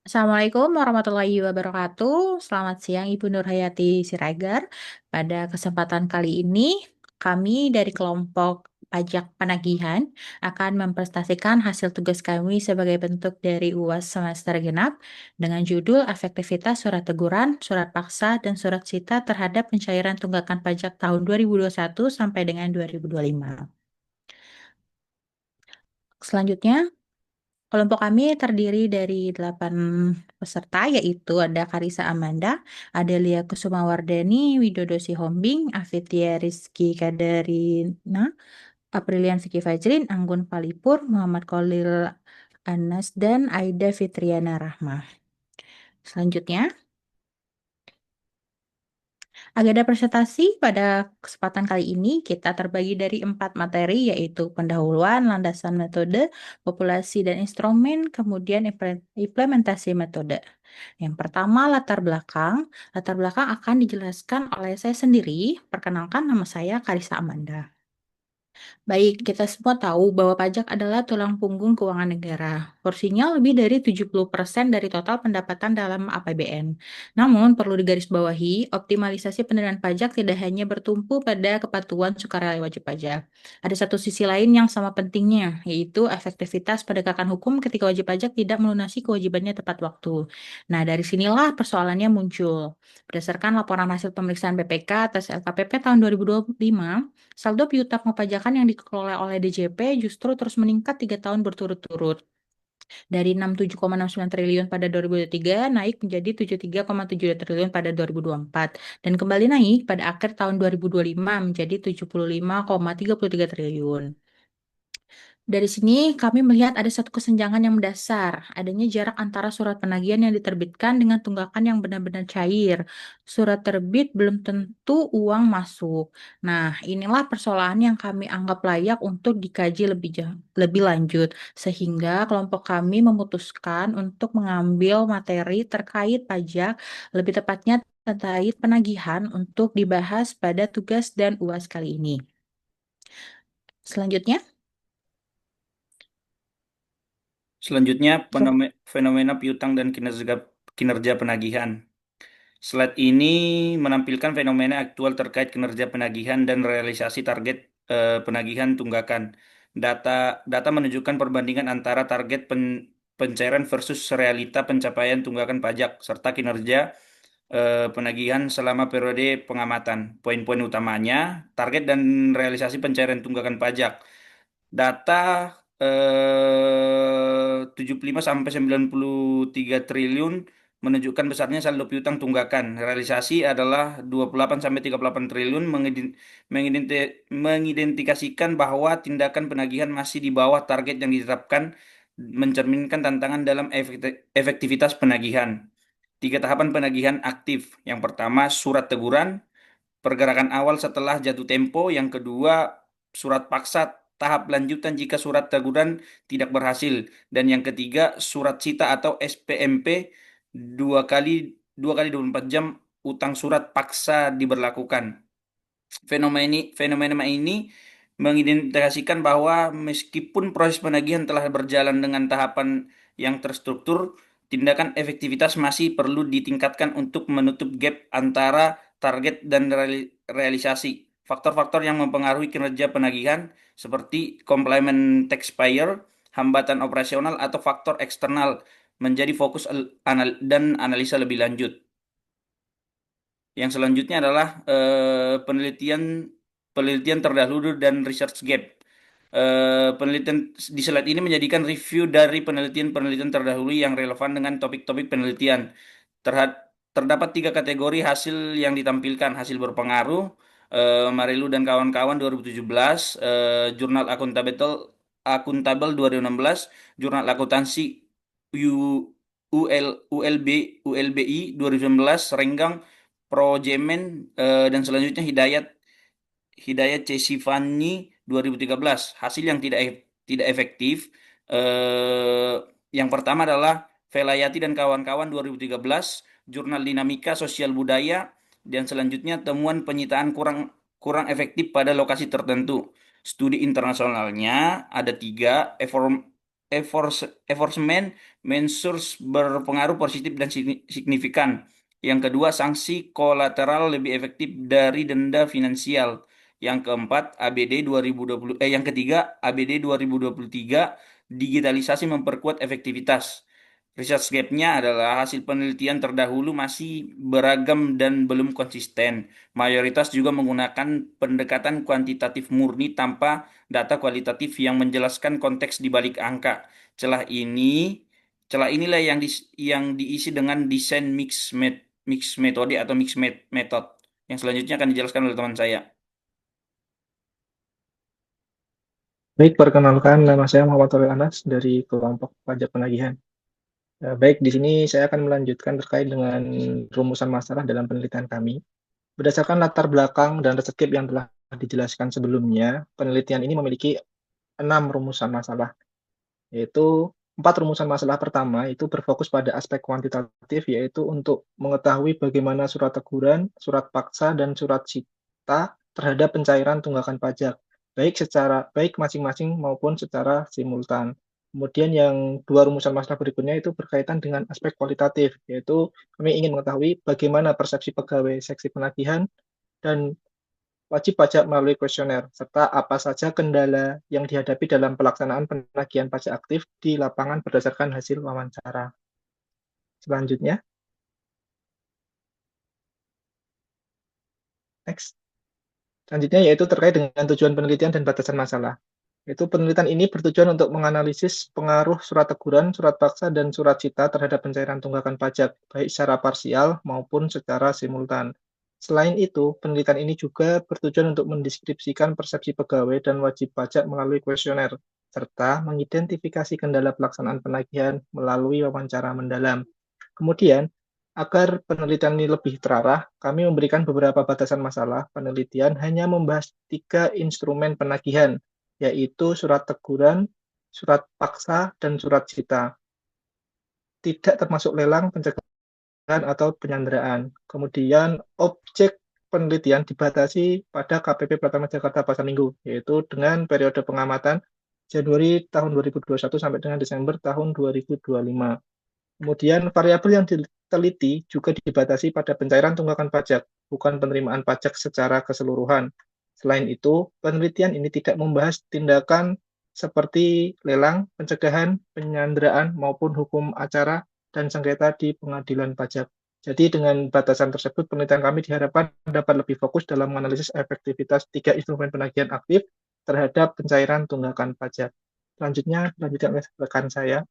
Assalamualaikum warahmatullahi wabarakatuh. Selamat siang Ibu Nurhayati Siregar. Pada kesempatan kali ini, kami dari kelompok pajak penagihan akan mempresentasikan hasil tugas kami sebagai bentuk dari UAS semester genap dengan judul Efektivitas Surat Teguran, Surat Paksa, dan Surat Sita terhadap pencairan tunggakan pajak tahun 2021 sampai dengan 2025. Selanjutnya, kelompok kami terdiri dari 8 peserta, yaitu ada Karisa Amanda, Adelia Kusumawardani, Widodo Sihombing, Afidya Rizky Kadarina, Aprilian Vicky Fajrin, Anggun Palipur, Muhammad Kolil Anas, dan Aida Fitriana Rahma. Selanjutnya, agenda presentasi pada kesempatan kali ini kita terbagi dari 4 materi, yaitu pendahuluan, landasan metode, populasi dan instrumen, kemudian implementasi metode. Yang pertama, latar belakang. Latar belakang akan dijelaskan oleh saya sendiri. Perkenalkan, nama saya Karisa Amanda. Baik, kita semua tahu bahwa pajak adalah tulang punggung keuangan negara. Porsinya lebih dari 70% dari total pendapatan dalam APBN. Namun, perlu digarisbawahi, optimalisasi penerimaan pajak tidak hanya bertumpu pada kepatuhan sukarela wajib pajak. Ada satu sisi lain yang sama pentingnya, yaitu efektivitas penegakan hukum ketika wajib pajak tidak melunasi kewajibannya tepat waktu. Nah, dari sinilah persoalannya muncul. Berdasarkan laporan hasil pemeriksaan BPK atas LKPP tahun 2025, saldo piutang perpajakan yang dikelola oleh DJP justru terus meningkat 3 tahun berturut-turut. Dari 67,69 triliun pada 2023 naik menjadi 73,7 triliun pada 2024 dan kembali naik pada akhir tahun 2025 menjadi 75,33 triliun. Dari sini kami melihat ada satu kesenjangan yang mendasar, adanya jarak antara surat penagihan yang diterbitkan dengan tunggakan yang benar-benar cair. Surat terbit belum tentu uang masuk. Nah, inilah persoalan yang kami anggap layak untuk dikaji lebih lanjut, sehingga kelompok kami memutuskan untuk mengambil materi terkait pajak, lebih tepatnya terkait penagihan untuk dibahas pada tugas dan UAS kali ini. Selanjutnya, Selanjutnya, fenomena piutang dan kinerja penagihan. Slide ini menampilkan fenomena aktual terkait kinerja penagihan dan realisasi target penagihan tunggakan. Data data menunjukkan perbandingan antara target pencairan versus realita pencapaian tunggakan pajak serta kinerja penagihan selama periode pengamatan. Poin-poin utamanya, target dan realisasi pencairan tunggakan pajak. Data 75 sampai 93 triliun menunjukkan besarnya saldo piutang tunggakan. Realisasi adalah 28 sampai 38 triliun mengidentifikasikan bahwa tindakan penagihan masih di bawah target yang ditetapkan, mencerminkan tantangan dalam efektivitas penagihan. Tiga tahapan penagihan aktif. Yang pertama, surat teguran, pergerakan awal setelah jatuh tempo. Yang kedua, surat paksa, tahap lanjutan jika surat teguran tidak berhasil. Dan yang ketiga, surat sita atau SPMP, dua kali 24 jam utang surat paksa diberlakukan. Fenomena ini mengidentifikasikan bahwa meskipun proses penagihan telah berjalan dengan tahapan yang terstruktur, tindakan efektivitas masih perlu ditingkatkan untuk menutup gap antara target dan realisasi. Faktor-faktor yang mempengaruhi kinerja penagihan seperti complement taxpayer, hambatan operasional atau faktor eksternal menjadi fokus dan analisa lebih lanjut. Yang selanjutnya adalah penelitian penelitian terdahulu dan research gap. Penelitian di slide ini menjadikan review dari penelitian-penelitian terdahulu yang relevan dengan topik-topik penelitian. Terdapat tiga kategori hasil yang ditampilkan: hasil berpengaruh, Marilu dan kawan-kawan 2017, Jurnal Akuntabel 2016, Jurnal Akuntansi ULBI 2019, Renggang Projemen, dan selanjutnya Hidayat Hidayat Cesifani 2013. Hasil yang tidak efektif, eh, yang pertama adalah Velayati dan kawan-kawan 2013, Jurnal Dinamika Sosial Budaya, dan selanjutnya temuan penyitaan kurang kurang efektif pada lokasi tertentu. Studi internasionalnya ada tiga, enforcement measures berpengaruh positif dan signifikan. Yang kedua, sanksi kolateral lebih efektif dari denda finansial. Yang keempat, yang ketiga, ABD 2023, digitalisasi memperkuat efektivitas. Research gap-nya adalah hasil penelitian terdahulu masih beragam dan belum konsisten. Mayoritas juga menggunakan pendekatan kuantitatif murni tanpa data kualitatif yang menjelaskan konteks di balik angka. Celah ini, celah inilah yang diisi dengan desain mix metode atau method. Yang selanjutnya akan dijelaskan oleh teman saya. Baik, perkenalkan nama saya Muhammad Taufiq Anas dari kelompok pajak penagihan. Baik, di sini saya akan melanjutkan terkait dengan rumusan masalah dalam penelitian kami. Berdasarkan latar belakang dan resep yang telah dijelaskan sebelumnya, penelitian ini memiliki 6 rumusan masalah, yaitu 4 rumusan masalah pertama itu berfokus pada aspek kuantitatif, yaitu untuk mengetahui bagaimana surat teguran, surat paksa, dan surat cita terhadap pencairan tunggakan pajak, baik masing-masing maupun secara simultan. Kemudian yang dua rumusan masalah berikutnya itu berkaitan dengan aspek kualitatif, yaitu kami ingin mengetahui bagaimana persepsi pegawai seksi penagihan dan wajib pajak melalui kuesioner, serta apa saja kendala yang dihadapi dalam pelaksanaan penagihan pajak aktif di lapangan berdasarkan hasil wawancara. Selanjutnya, next. Selanjutnya yaitu terkait dengan tujuan penelitian dan batasan masalah. Yaitu penelitian ini bertujuan untuk menganalisis pengaruh surat teguran, surat paksa, dan surat cita terhadap pencairan tunggakan pajak, baik secara parsial maupun secara simultan. Selain itu, penelitian ini juga bertujuan untuk mendeskripsikan persepsi pegawai dan wajib pajak melalui kuesioner, serta mengidentifikasi kendala pelaksanaan penagihan melalui wawancara mendalam. Kemudian, agar penelitian ini lebih terarah, kami memberikan beberapa batasan masalah. Penelitian hanya membahas 3 instrumen penagihan, yaitu surat teguran, surat paksa, dan surat cita. Tidak termasuk lelang, pencegahan, atau penyanderaan. Kemudian, objek penelitian dibatasi pada KPP Pratama Jakarta Pasar Minggu, yaitu dengan periode pengamatan Januari tahun 2021 sampai dengan Desember tahun 2025. Kemudian variabel yang diteliti juga dibatasi pada pencairan tunggakan pajak, bukan penerimaan pajak secara keseluruhan. Selain itu, penelitian ini tidak membahas tindakan seperti lelang, pencegahan, penyanderaan, maupun hukum acara dan sengketa di pengadilan pajak. Jadi dengan batasan tersebut, penelitian kami diharapkan dapat lebih fokus dalam menganalisis efektivitas 3 instrumen penagihan aktif terhadap pencairan tunggakan pajak. Selanjutnya, lanjutkan oleh rekan saya.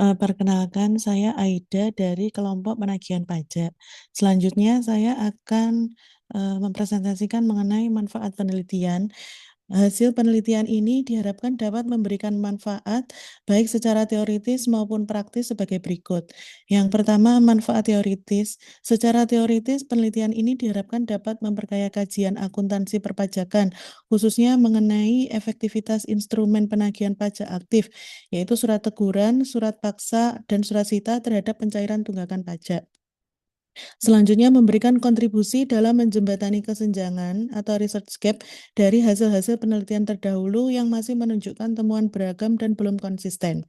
Perkenalkan, saya Aida dari kelompok penagihan pajak. Selanjutnya, saya akan mempresentasikan mengenai manfaat penelitian. Hasil penelitian ini diharapkan dapat memberikan manfaat baik secara teoritis maupun praktis sebagai berikut. Yang pertama, manfaat teoritis. Secara teoritis, penelitian ini diharapkan dapat memperkaya kajian akuntansi perpajakan, khususnya mengenai efektivitas instrumen penagihan pajak aktif, yaitu surat teguran, surat paksa, dan surat sita terhadap pencairan tunggakan pajak. Selanjutnya, memberikan kontribusi dalam menjembatani kesenjangan atau research gap dari hasil-hasil penelitian terdahulu yang masih menunjukkan temuan beragam dan belum konsisten.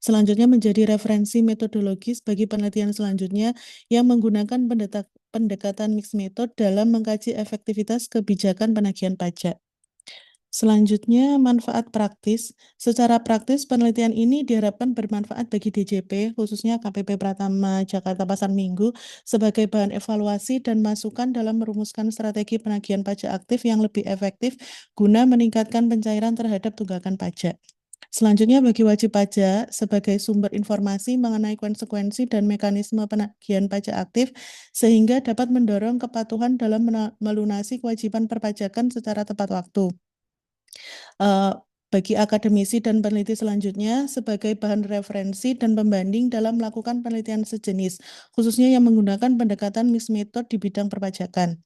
Selanjutnya, menjadi referensi metodologis bagi penelitian selanjutnya yang menggunakan pendekatan mixed method dalam mengkaji efektivitas kebijakan penagihan pajak. Selanjutnya, manfaat praktis. Secara praktis, penelitian ini diharapkan bermanfaat bagi DJP, khususnya KPP Pratama Jakarta Pasar Minggu, sebagai bahan evaluasi dan masukan dalam merumuskan strategi penagihan pajak aktif yang lebih efektif guna meningkatkan pencairan terhadap tunggakan pajak. Selanjutnya, bagi wajib pajak sebagai sumber informasi mengenai konsekuensi dan mekanisme penagihan pajak aktif, sehingga dapat mendorong kepatuhan dalam melunasi kewajiban perpajakan secara tepat waktu. Bagi akademisi dan peneliti selanjutnya sebagai bahan referensi dan pembanding dalam melakukan penelitian sejenis, khususnya yang menggunakan pendekatan mixed method di bidang perpajakan.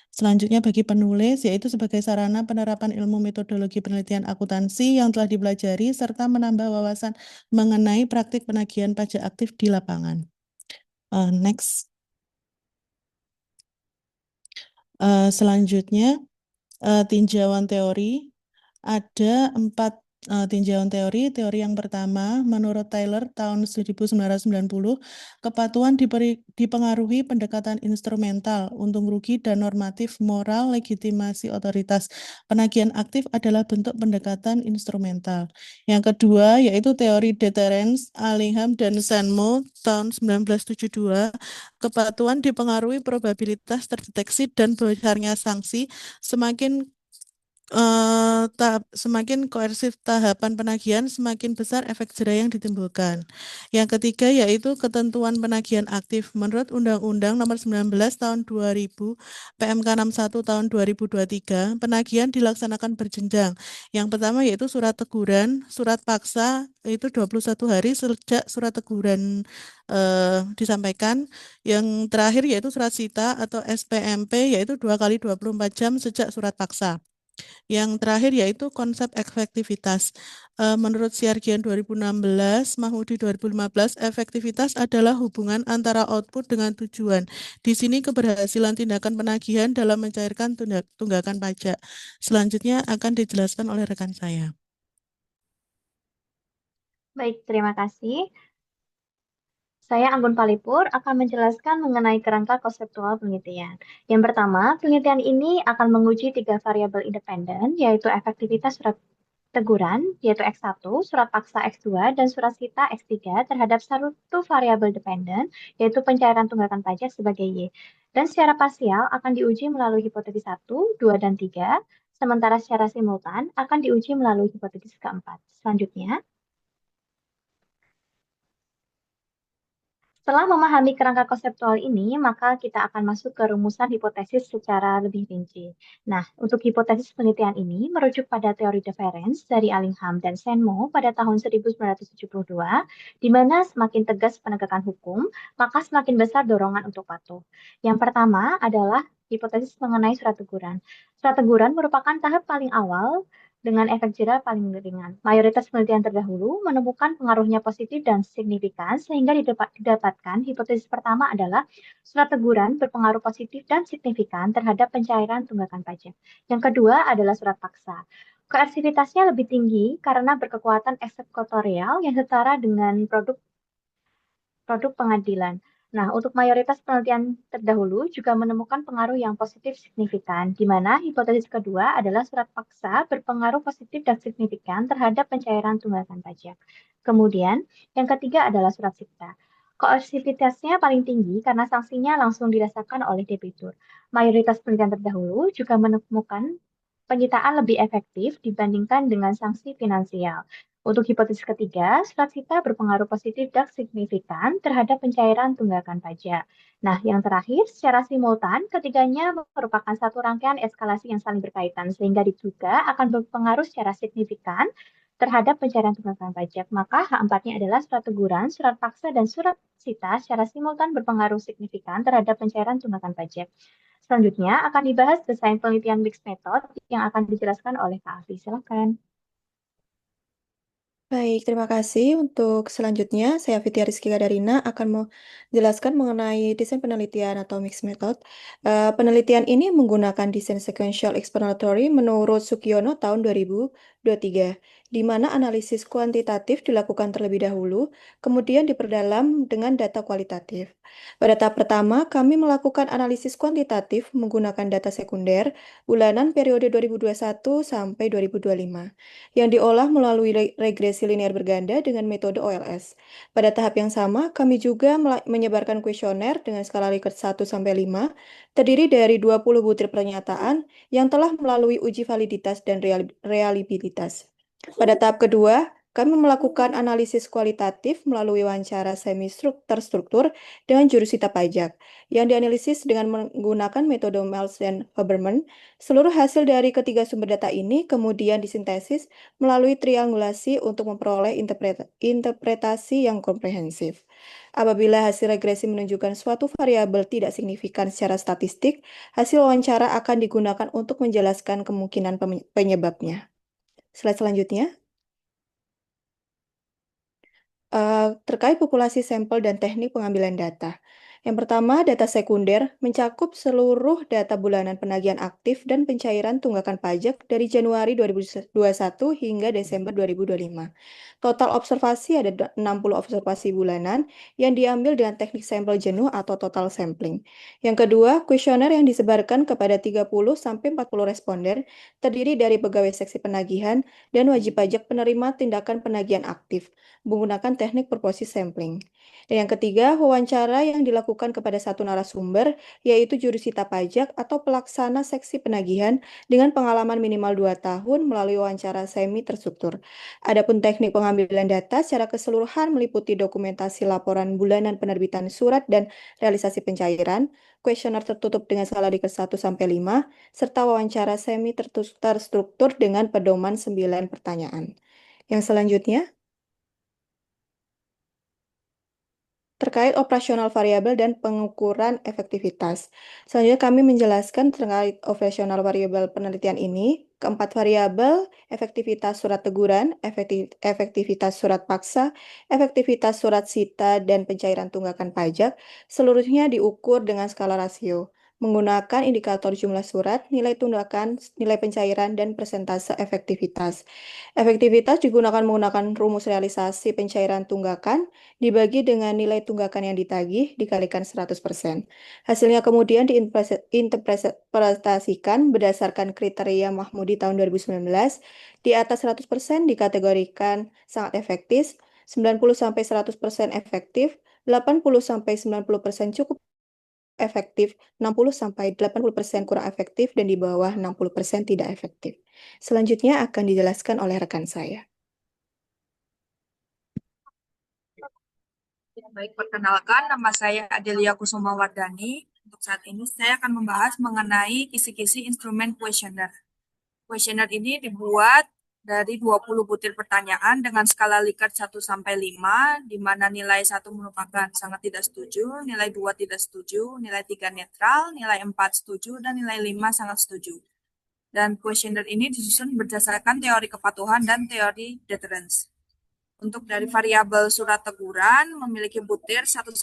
Selanjutnya bagi penulis, yaitu sebagai sarana penerapan ilmu metodologi penelitian akuntansi yang telah dipelajari serta menambah wawasan mengenai praktik penagihan pajak aktif di lapangan. Next. Selanjutnya, tinjauan teori. Ada 4 tinjauan teori. Teori yang pertama, menurut Taylor tahun 1990, kepatuhan dipengaruhi pendekatan instrumental, untung rugi, dan normatif moral legitimasi otoritas. Penagihan aktif adalah bentuk pendekatan instrumental. Yang kedua, yaitu teori deterrence, Allingham dan Sandmo tahun 1972, kepatuhan dipengaruhi probabilitas terdeteksi dan besarnya sanksi. Semakin koersif tahapan penagihan, semakin besar efek jera yang ditimbulkan. Yang ketiga yaitu ketentuan penagihan aktif. Menurut Undang-Undang Nomor 19 Tahun 2000, PMK 61 Tahun 2023, penagihan dilaksanakan berjenjang. Yang pertama yaitu surat teguran, surat paksa itu 21 hari sejak surat teguran disampaikan. Yang terakhir yaitu surat sita atau SPMP yaitu 2 kali 24 jam sejak surat paksa. Yang terakhir yaitu konsep efektivitas. Menurut Siargian 2016, Mahmudi 2015, efektivitas adalah hubungan antara output dengan tujuan. Di sini keberhasilan tindakan penagihan dalam mencairkan tunggakan pajak. Selanjutnya akan dijelaskan oleh rekan saya. Baik, terima kasih. Saya Anggun Palipur akan menjelaskan mengenai kerangka konseptual penelitian. Yang pertama, penelitian ini akan menguji 3 variabel independen, yaitu efektivitas surat teguran, yaitu X1, surat paksa X2, dan surat sita X3 terhadap satu variabel dependen, yaitu pencairan tunggakan pajak sebagai Y. Dan secara parsial akan diuji melalui hipotesis 1, 2, dan 3, sementara secara simultan akan diuji melalui hipotesis keempat. Selanjutnya, setelah memahami kerangka konseptual ini, maka kita akan masuk ke rumusan hipotesis secara lebih rinci. Nah, untuk hipotesis penelitian ini merujuk pada teori deference dari Allingham dan Sandmo pada tahun 1972, di mana semakin tegas penegakan hukum, maka semakin besar dorongan untuk patuh. Yang pertama adalah hipotesis mengenai surat teguran. Surat teguran merupakan tahap paling awal dengan efek jera paling ringan. Mayoritas penelitian terdahulu menemukan pengaruhnya positif dan signifikan, sehingga didapatkan hipotesis pertama adalah surat teguran berpengaruh positif dan signifikan terhadap pencairan tunggakan pajak. Yang kedua adalah surat paksa. Koersivitasnya lebih tinggi karena berkekuatan eksekutorial yang setara dengan produk pengadilan. Nah, untuk mayoritas penelitian terdahulu juga menemukan pengaruh yang positif signifikan, di mana hipotesis kedua adalah surat paksa berpengaruh positif dan signifikan terhadap pencairan tunggakan pajak. Kemudian, yang ketiga adalah surat sita. Koersivitasnya paling tinggi karena sanksinya langsung dirasakan oleh debitur. Mayoritas penelitian terdahulu juga menemukan penyitaan lebih efektif dibandingkan dengan sanksi finansial. Untuk hipotesis ketiga, surat sita berpengaruh positif dan signifikan terhadap pencairan tunggakan pajak. Nah, yang terakhir, secara simultan, ketiganya merupakan satu rangkaian eskalasi yang saling berkaitan, sehingga diduga akan berpengaruh secara signifikan terhadap pencairan tunggakan pajak. Maka H4-nya adalah surat teguran, surat paksa, dan surat sita secara simultan berpengaruh signifikan terhadap pencairan tunggakan pajak. Selanjutnya akan dibahas desain penelitian mixed method yang akan dijelaskan oleh Kak Afi. Silakan. Baik, terima kasih. Untuk selanjutnya, saya Fitri Rizky Kadarina akan menjelaskan mengenai desain penelitian atau mixed method. Penelitian ini menggunakan desain sequential explanatory menurut Sugiono tahun 2023, di mana analisis kuantitatif dilakukan terlebih dahulu, kemudian diperdalam dengan data kualitatif. Pada tahap pertama, kami melakukan analisis kuantitatif menggunakan data sekunder bulanan periode 2021 sampai 2025 yang diolah melalui regresi linear berganda dengan metode OLS. Pada tahap yang sama, kami juga menyebarkan kuesioner dengan skala Likert 1 sampai 5, terdiri dari 20 butir pernyataan yang telah melalui uji validitas dan reliabilitas. Pada tahap kedua, kami melakukan analisis kualitatif melalui wawancara semi-terstruktur dengan jurusita pajak, yang dianalisis dengan menggunakan metode Miles dan Huberman. Seluruh hasil dari ketiga sumber data ini kemudian disintesis melalui triangulasi untuk memperoleh interpretasi yang komprehensif. Apabila hasil regresi menunjukkan suatu variabel tidak signifikan secara statistik, hasil wawancara akan digunakan untuk menjelaskan kemungkinan penyebabnya. Slide selanjutnya. Terkait populasi sampel dan teknik pengambilan data. Yang pertama, data sekunder mencakup seluruh data bulanan penagihan aktif dan pencairan tunggakan pajak dari Januari 2021 hingga Desember 2025. Total observasi ada 60 observasi bulanan yang diambil dengan teknik sampel jenuh atau total sampling. Yang kedua, kuesioner yang disebarkan kepada 30-40 responden terdiri dari pegawai seksi penagihan dan wajib pajak penerima tindakan penagihan aktif menggunakan teknik proporsi sampling. Dan yang ketiga, wawancara yang dilakukan kepada satu narasumber, yaitu jurusita pajak atau pelaksana seksi penagihan dengan pengalaman minimal 2 tahun melalui wawancara semi terstruktur. Adapun teknik pengambilan data secara keseluruhan meliputi dokumentasi laporan bulanan penerbitan surat dan realisasi pencairan, kuesioner tertutup dengan skala Likert 1-5, serta wawancara semi terstruktur dengan pedoman 9 pertanyaan. Yang selanjutnya, terkait operasional variabel dan pengukuran efektivitas. Selanjutnya kami menjelaskan terkait operasional variabel penelitian ini. Keempat variabel, efektivitas surat teguran, efektivitas surat paksa, efektivitas surat sita, dan pencairan tunggakan pajak, seluruhnya diukur dengan skala rasio, menggunakan indikator jumlah surat, nilai tunggakan, nilai pencairan, dan persentase efektivitas. Efektivitas digunakan menggunakan rumus realisasi pencairan tunggakan, dibagi dengan nilai tunggakan yang ditagih dikalikan 100%. Hasilnya kemudian diinterpretasikan berdasarkan kriteria Mahmudi tahun 2019. Di atas 100% dikategorikan sangat efektif, 90-100% efektif, 80-90% cukup efektif, 60-80% kurang efektif, dan di bawah 60% tidak efektif. Selanjutnya akan dijelaskan oleh rekan saya. Ya, baik, perkenalkan, nama saya Adelia Kusuma Wardani. Untuk saat ini saya akan membahas mengenai kisi-kisi instrumen kuesioner. Kuesioner ini dibuat dari 20 butir pertanyaan dengan skala Likert 1-5, di mana nilai 1 merupakan sangat tidak setuju, nilai 2 tidak setuju, nilai 3 netral, nilai 4 setuju, dan nilai 5 sangat setuju. Dan kuesioner ini disusun berdasarkan teori kepatuhan dan teori deterrence. Untuk dari variabel surat teguran memiliki butir 1-5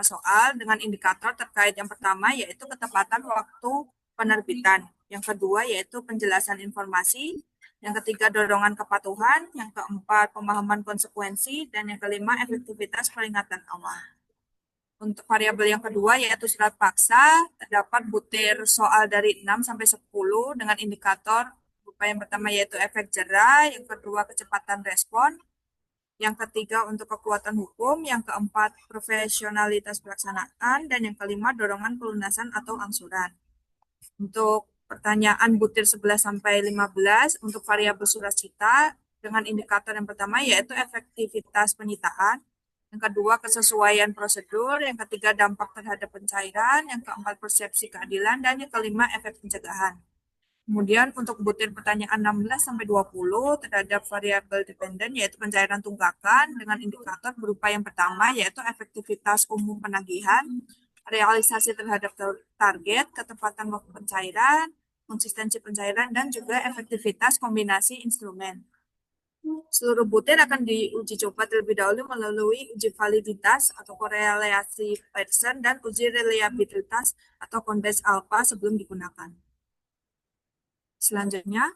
soal dengan indikator terkait yang pertama yaitu ketepatan waktu penerbitan, yang kedua yaitu penjelasan informasi, yang ketiga dorongan kepatuhan, yang keempat pemahaman konsekuensi, dan yang kelima efektivitas peringatan awal. Untuk variabel yang kedua yaitu surat paksa, terdapat butir soal dari 6-10 dengan indikator berupa yang pertama yaitu efek jera, yang kedua kecepatan respon, yang ketiga untuk kekuatan hukum, yang keempat profesionalitas pelaksanaan, dan yang kelima dorongan pelunasan atau angsuran. Untuk pertanyaan butir 11-15 untuk variabel surat cita dengan indikator yang pertama yaitu efektivitas penyitaan, yang kedua kesesuaian prosedur, yang ketiga dampak terhadap pencairan, yang keempat persepsi keadilan, dan yang kelima efek pencegahan. Kemudian untuk butir pertanyaan 16-20 terhadap variabel dependen yaitu pencairan tunggakan dengan indikator berupa yang pertama yaitu efektivitas umum penagihan, realisasi terhadap target, ketepatan waktu pencairan, konsistensi pencairan, dan juga efektivitas kombinasi instrumen. Seluruh butir akan diuji coba terlebih dahulu melalui uji validitas atau korelasi Pearson dan uji reliabilitas atau Converse alpha sebelum digunakan. Selanjutnya,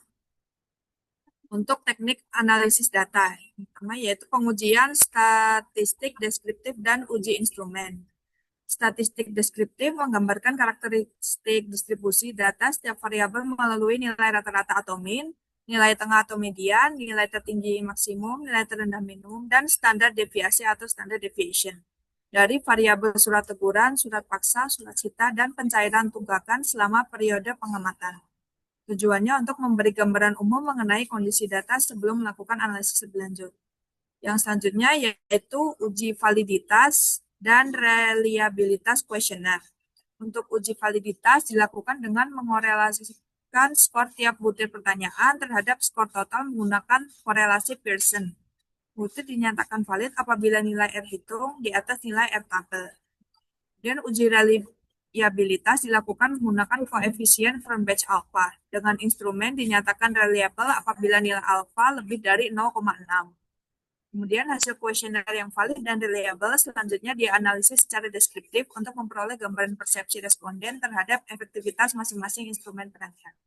untuk teknik analisis data, yang pertama yaitu pengujian statistik deskriptif dan uji instrumen. Statistik deskriptif menggambarkan karakteristik distribusi data setiap variabel melalui nilai rata-rata atau min, nilai tengah atau median, nilai tertinggi maksimum, nilai terendah minimum, dan standar deviasi atau standard deviation dari variabel surat teguran, surat paksa, surat cita, dan pencairan tunggakan selama periode pengamatan. Tujuannya untuk memberi gambaran umum mengenai kondisi data sebelum melakukan analisis lebih lanjut. Yang selanjutnya yaitu uji validitas dan reliabilitas kuesioner. Untuk uji validitas dilakukan dengan mengorelasikan skor tiap butir pertanyaan terhadap skor total menggunakan korelasi Pearson. Butir dinyatakan valid apabila nilai R hitung di atas nilai R tabel. Dan uji reliabilitas dilakukan menggunakan koefisien from batch alpha. Dengan instrumen dinyatakan reliable apabila nilai alpha lebih dari 0,6. Kemudian hasil kuesioner yang valid dan reliable selanjutnya dianalisis secara deskriptif untuk memperoleh gambaran persepsi responden terhadap efektivitas masing-masing instrumen penagihan.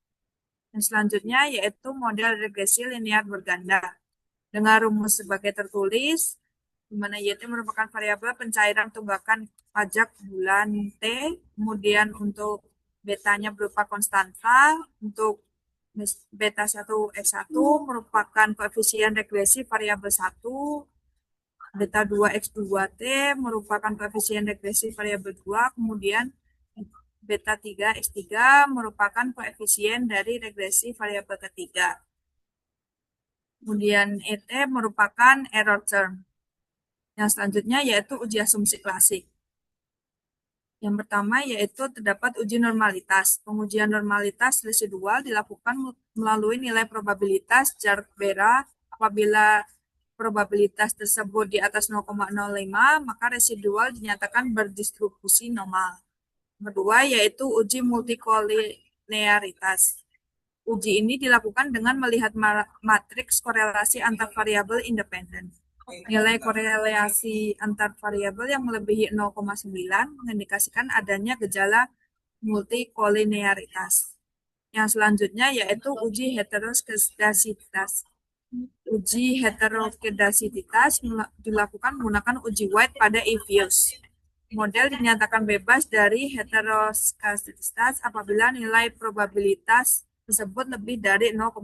Dan selanjutnya yaitu model regresi linear berganda dengan rumus sebagai tertulis, di mana YT merupakan variabel pencairan tunggakan pajak bulan T, kemudian untuk betanya berupa konstanta, untuk beta 1 X1 merupakan koefisien regresi variabel 1, beta 2 X2 T merupakan koefisien regresi variabel 2, kemudian beta 3 X3 merupakan koefisien dari regresi variabel ketiga. Kemudian ET merupakan error term. Yang selanjutnya yaitu uji asumsi klasik. Yang pertama yaitu terdapat uji normalitas. Pengujian normalitas residual dilakukan melalui nilai probabilitas jarak Bera. Apabila probabilitas tersebut di atas 0,05, maka residual dinyatakan berdistribusi normal. Kedua yaitu uji multikolinearitas. Uji ini dilakukan dengan melihat matriks korelasi antar variabel independen. Nilai korelasi antar variabel yang melebihi 0,9 mengindikasikan adanya gejala multikolinearitas. Yang selanjutnya yaitu uji heteroskedasitas. Uji heteroskedasitas dilakukan menggunakan uji White pada E-views. Model dinyatakan bebas dari heteroskedasitas apabila nilai probabilitas tersebut lebih dari 0,05.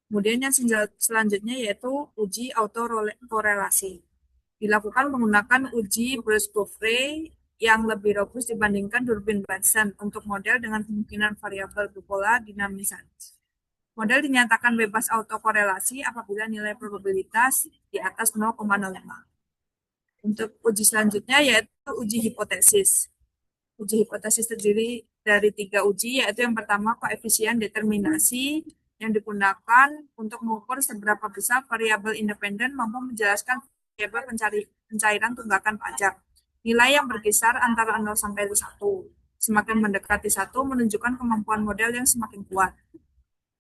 Kemudian yang selanjutnya yaitu uji autokorelasi. Dilakukan menggunakan uji Bruce-Beaufret yang lebih robust dibandingkan durbin Batson untuk model dengan kemungkinan variabel bipolar dinamis. Model dinyatakan bebas autokorelasi apabila nilai probabilitas di atas 0,05. Untuk uji selanjutnya yaitu uji hipotesis. Uji hipotesis terdiri dari 3 uji, yaitu yang pertama koefisien determinasi yang digunakan untuk mengukur seberapa besar variabel independen mampu menjelaskan variabel pencairan tunggakan pajak. Nilai yang berkisar antara 0 sampai 1. Semakin mendekati 1 menunjukkan kemampuan model yang semakin kuat.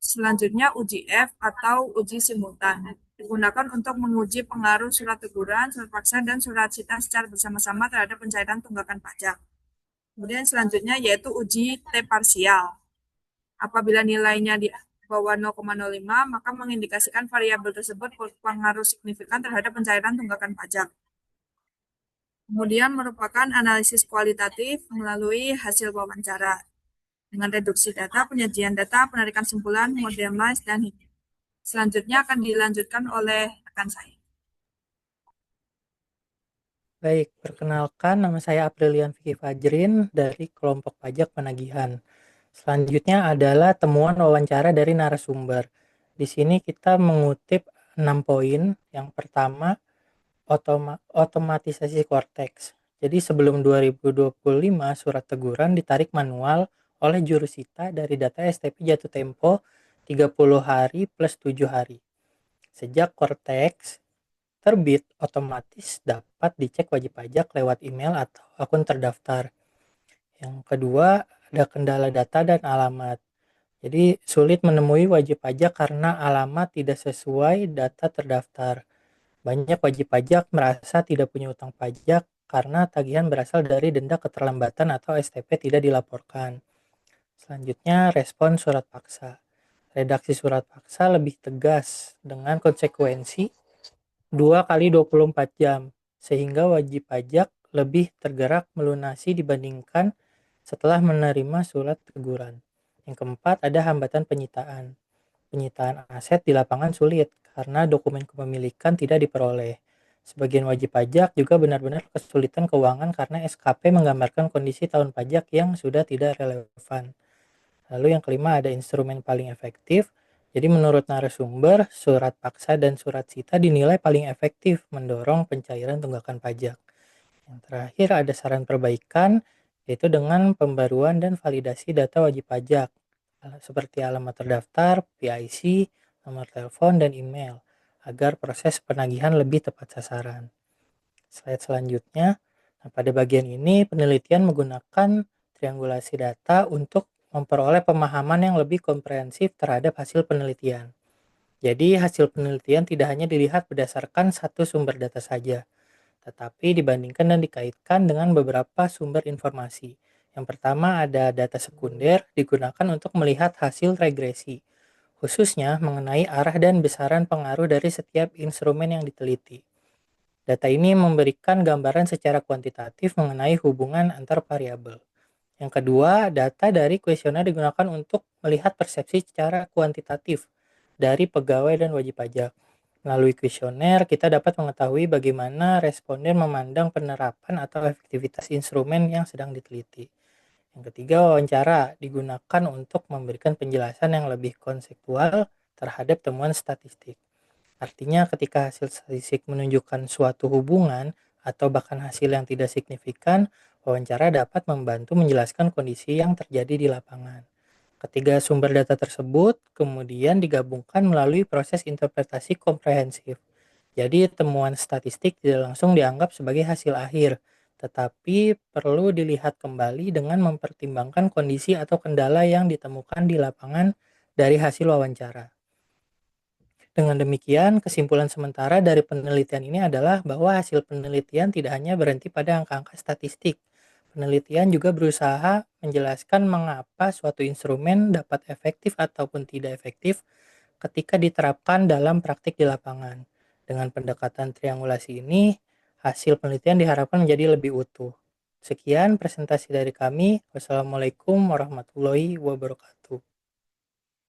Selanjutnya uji F atau uji simultan. Digunakan untuk menguji pengaruh surat teguran, surat paksa, dan surat cita secara bersama-sama terhadap pencairan tunggakan pajak. Kemudian selanjutnya yaitu uji T parsial. Apabila nilainya di bawah 0,05, maka mengindikasikan variabel tersebut berpengaruh signifikan terhadap pencairan tunggakan pajak. Kemudian merupakan analisis kualitatif melalui hasil wawancara. Dengan reduksi data, penyajian data, penarikan simpulan, model MICE, dan selanjutnya akan dilanjutkan oleh rekan saya. Baik, perkenalkan nama saya Aprilian Vicky Fajrin dari kelompok pajak penagihan. Selanjutnya adalah temuan wawancara dari narasumber. Di sini kita mengutip 6 poin. Yang pertama, otomatisasi Cortex. Jadi sebelum 2025 surat teguran ditarik manual oleh jurusita dari data STP jatuh tempo 30 hari plus 7 hari. Sejak Cortex terbit, otomatis dapat dicek wajib pajak lewat email atau akun terdaftar. Yang kedua, ada kendala data dan alamat. Jadi sulit menemui wajib pajak karena alamat tidak sesuai data terdaftar. Banyak wajib pajak merasa tidak punya utang pajak karena tagihan berasal dari denda keterlambatan atau STP tidak dilaporkan. Selanjutnya, respon surat paksa. Redaksi surat paksa lebih tegas dengan konsekuensi 2 kali 24 jam, sehingga wajib pajak lebih tergerak melunasi dibandingkan setelah menerima surat teguran. Yang keempat, ada hambatan penyitaan. Penyitaan aset di lapangan sulit karena dokumen kepemilikan tidak diperoleh. Sebagian wajib pajak juga benar-benar kesulitan keuangan karena SKP menggambarkan kondisi tahun pajak yang sudah tidak relevan. Lalu yang kelima, ada instrumen paling efektif. Jadi menurut narasumber, surat paksa dan surat cita dinilai paling efektif mendorong pencairan tunggakan pajak. Yang terakhir ada saran perbaikan, yaitu dengan pembaruan dan validasi data wajib pajak, seperti alamat terdaftar, PIC, nomor telepon, dan email, agar proses penagihan lebih tepat sasaran. Slide selanjutnya, pada bagian ini penelitian menggunakan triangulasi data untuk memperoleh pemahaman yang lebih komprehensif terhadap hasil penelitian. Jadi hasil penelitian tidak hanya dilihat berdasarkan satu sumber data saja, tetapi dibandingkan dan dikaitkan dengan beberapa sumber informasi. Yang pertama ada data sekunder digunakan untuk melihat hasil regresi, khususnya mengenai arah dan besaran pengaruh dari setiap instrumen yang diteliti. Data ini memberikan gambaran secara kuantitatif mengenai hubungan antar variabel. Yang kedua, data dari kuesioner digunakan untuk melihat persepsi secara kuantitatif dari pegawai dan wajib pajak. Melalui kuesioner, kita dapat mengetahui bagaimana responden memandang penerapan atau efektivitas instrumen yang sedang diteliti. Yang ketiga, wawancara digunakan untuk memberikan penjelasan yang lebih konseptual terhadap temuan statistik. Artinya ketika hasil statistik menunjukkan suatu hubungan atau bahkan hasil yang tidak signifikan, wawancara dapat membantu menjelaskan kondisi yang terjadi di lapangan. Ketiga sumber data tersebut kemudian digabungkan melalui proses interpretasi komprehensif. Jadi temuan statistik tidak langsung dianggap sebagai hasil akhir, tetapi perlu dilihat kembali dengan mempertimbangkan kondisi atau kendala yang ditemukan di lapangan dari hasil wawancara. Dengan demikian, kesimpulan sementara dari penelitian ini adalah bahwa hasil penelitian tidak hanya berhenti pada angka-angka statistik. Penelitian juga berusaha menjelaskan mengapa suatu instrumen dapat efektif ataupun tidak efektif ketika diterapkan dalam praktik di lapangan. Dengan pendekatan triangulasi ini, hasil penelitian diharapkan menjadi lebih utuh. Sekian presentasi dari kami. Wassalamualaikum warahmatullahi wabarakatuh.